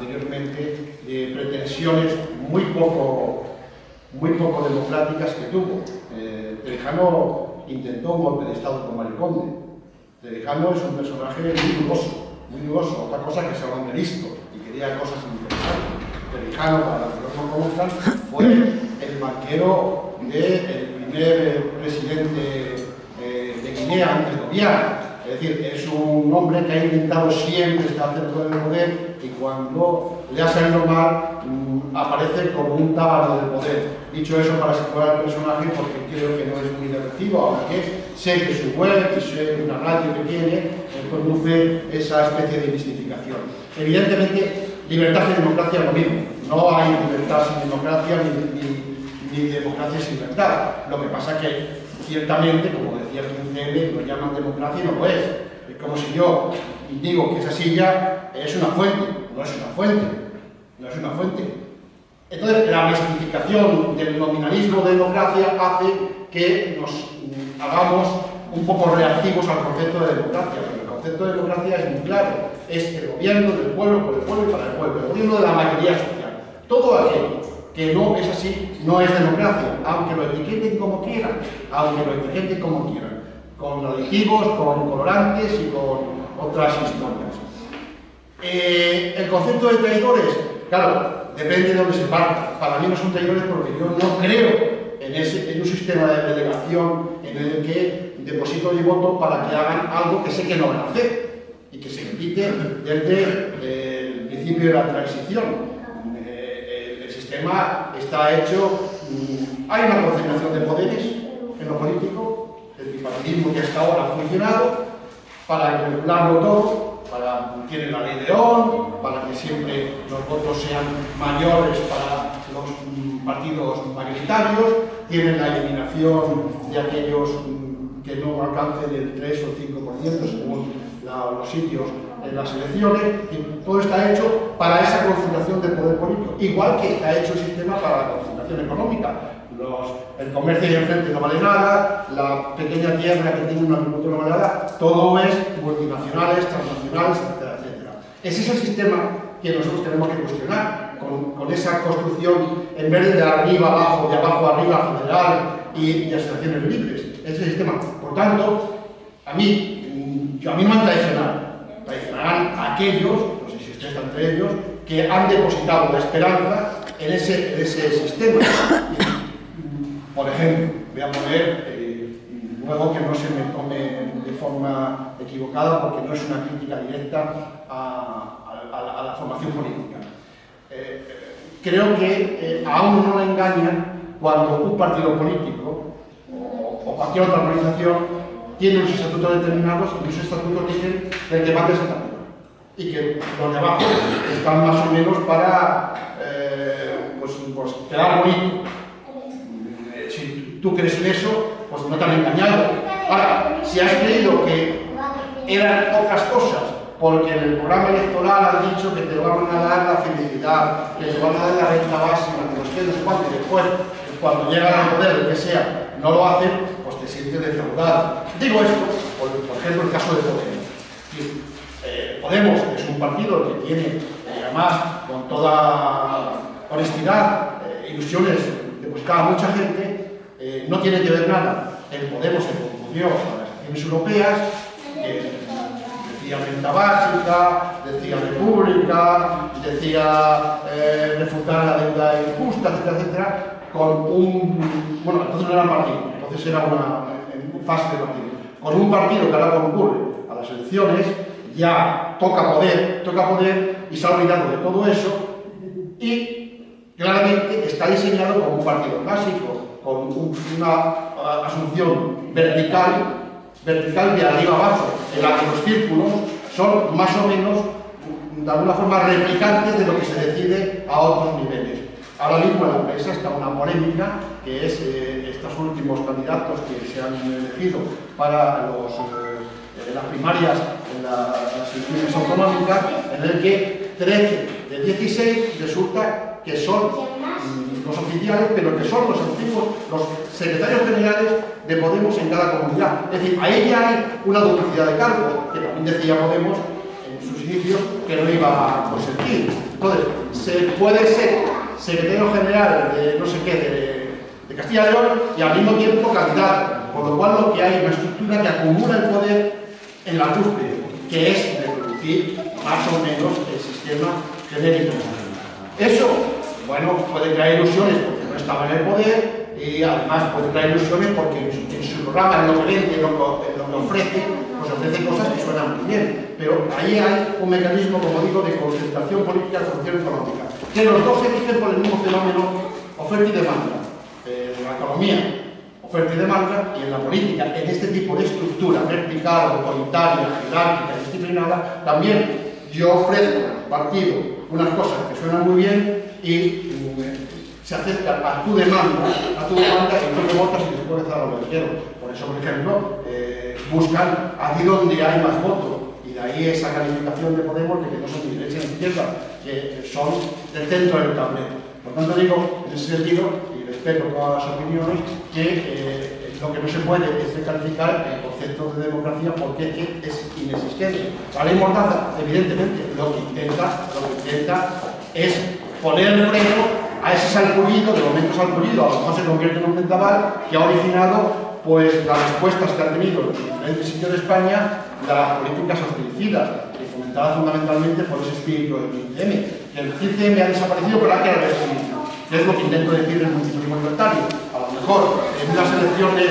anteriormente, de pretensiones muy poco democráticas que tuvo. Trevijano intentó un golpe de Estado con Mario Conde. Trevijano es un personaje muy dudoso, otra cosa que se habla de listo y quería cosas interesantes. Trevijano, para los que no lo conozcan, fue el banquero del primer presidente de Guinea antes de Obiang. Es decir, es un hombre que ha intentado siempre estar dentro del poder y cuando le ha salido mal aparece como un tábano del poder. Dicho eso para situar al personaje porque creo que no es muy divertido, aunque sé que su web y sé una radio que tiene produce esa especie de mistificación. Evidentemente, libertad y democracia es lo mismo. No hay libertad sin democracia ni democracia sin libertad. Lo que pasa que ciertamente, como decía el 15L, lo llaman democracia y no lo es. Es como si yo digo que esa silla es una fuente. No es una fuente. No es una fuente. Entonces, la mistificación del nominalismo de democracia hace que nos hagamos un poco reactivos al concepto de democracia. Pero el concepto de democracia es muy claro. Es el gobierno del pueblo, por el pueblo y para el pueblo. El gobierno de la mayoría social. Todo aquello que no es así, no es democracia, aunque lo etiqueten como quieran, con aditivos, con colorantes y con otras historias. El concepto de traidores, claro, depende de dónde se parta. Para mí no son traidores porque yo no creo en un sistema de delegación en el que deposito mi voto para que hagan algo que sé que no van a hacer y que se repite desde el principio de la transición. El sistema está hecho, hay una concentración de poderes en lo político, el bipartidismo que hasta ahora ha funcionado, para regularlo todo, tiene la ley de Ohm, para que siempre los votos sean mayores para los partidos mayoritarios, tienen la eliminación de aquellos que no alcancen el 3 o el 5% según los sitios en las elecciones, y todo está hecho para esa concentración de poder político, igual que está hecho el sistema para la concentración económica. El comercio ahí enfrente no vale nada, la pequeña tierra que tiene un agricultor no vale nada, todo es multinacionales, transnacionales, etcétera, etcétera. Ese es el sistema que nosotros tenemos que cuestionar, con esa construcción, en vez de arriba abajo, de abajo arriba, federal y asociaciones libres. Ese es el sistema. Por tanto, a mí no me han traicionado. Traicionarán a aquellos, no sé si usted está entre ellos, que han depositado la esperanza en ese sistema. Por ejemplo, voy a poner, luego que no se me tome de forma equivocada, porque no es una crítica directa a la formación política. Creo que a uno no le engañan cuando un partido político o cualquier otra organización tiene unos estatutos determinados y esos estatutos dicen del que manda ese estatuto. Y que los de abajo están más o menos para pues quedar bonito. Si tú crees en eso, pues no te han engañado. Ahora, si has creído que eran otras cosas, porque en el programa electoral han dicho que te van a dar la felicidad, que te van a dar la renta básica, que los quieres cuánto, y después, cuando llegan al poder, lo que sea, no lo hacen, pues te sientes defraudado. Digo esto, por ejemplo, el caso de Podemos. Podemos es un partido que tiene, además, con toda honestidad, ilusiones de buscar a mucha gente, no tiene que ver nada. El Podemos se confundió a las elecciones europeas, decía renta básica, decía república, decía refutar la deuda injusta, etcétera, etcétera, con bueno, entonces no era un partido, entonces era una fase de partido. Con un partido que ahora concurre a las elecciones, ya toca poder y se ha olvidado de todo eso y claramente está diseñado como un partido clásico, con una asunción vertical de arriba abajo, en la que los círculos son más o menos, de alguna forma, replicantes de lo que se decide a otros niveles. Ahora mismo en la prensa está una polémica, que es estos últimos candidatos que se han elegido para las primarias en las elecciones autonómicas, en el que 13 de 16 resulta que son los oficiales, pero que son los antiguos, los secretarios generales de Podemos en cada comunidad. Es decir, ahí ya hay una duplicidad de cargos, que también decía Podemos en sus principio que no iba a consentir. Entonces, se puede ser secretario general de no sé qué, de Castilla y León, y al mismo tiempo candidato, con lo cual lo que hay es una estructura que acumula el poder en la cúspide, que es reproducir más o menos el sistema genérico. Eso, bueno, puede traer ilusiones porque no estaba en el poder, y además puede traer ilusiones porque en su programa, en lo que vende, en lo que ofrece, pues ofrece cosas que suenan muy bien. Pero ahí hay un mecanismo, como digo, de concentración política y concentración económica, que los dos se rigen por el mismo fenómeno, oferta y demanda. En la economía, oferta y demanda, y en la política, en este tipo de estructura vertical, autoritaria, jerárquica, disciplinada, también yo ofrezco al partido unas cosas que suenan muy bien y se acercan a tu demanda y tú te votas y después hacer lo que quiero. Por eso, por ejemplo, buscan allí donde hay más votos, y de ahí esa calificación de Podemos de que no son ni derecha ni izquierda, que son del centro del tablero. Por tanto, digo, en ese sentido, y respeto todas las opiniones, que lo que no se puede es descalificar el concepto de democracia porque es inexistente. La ley Mordaza, evidentemente, lo que intenta es poner freno a ese salpullido, de momento salpullido, a lo mejor se convierte en un vendaval que ha originado pues las respuestas que han tenido en diferentes sitios de España de las políticas austericidas, y fomentadas fundamentalmente por ese espíritu del 15M. El 15M ha desaparecido, pero ha quedado el espíritu, que es lo que intento decir en el municipalismo libertario. A lo mejor en unas elecciones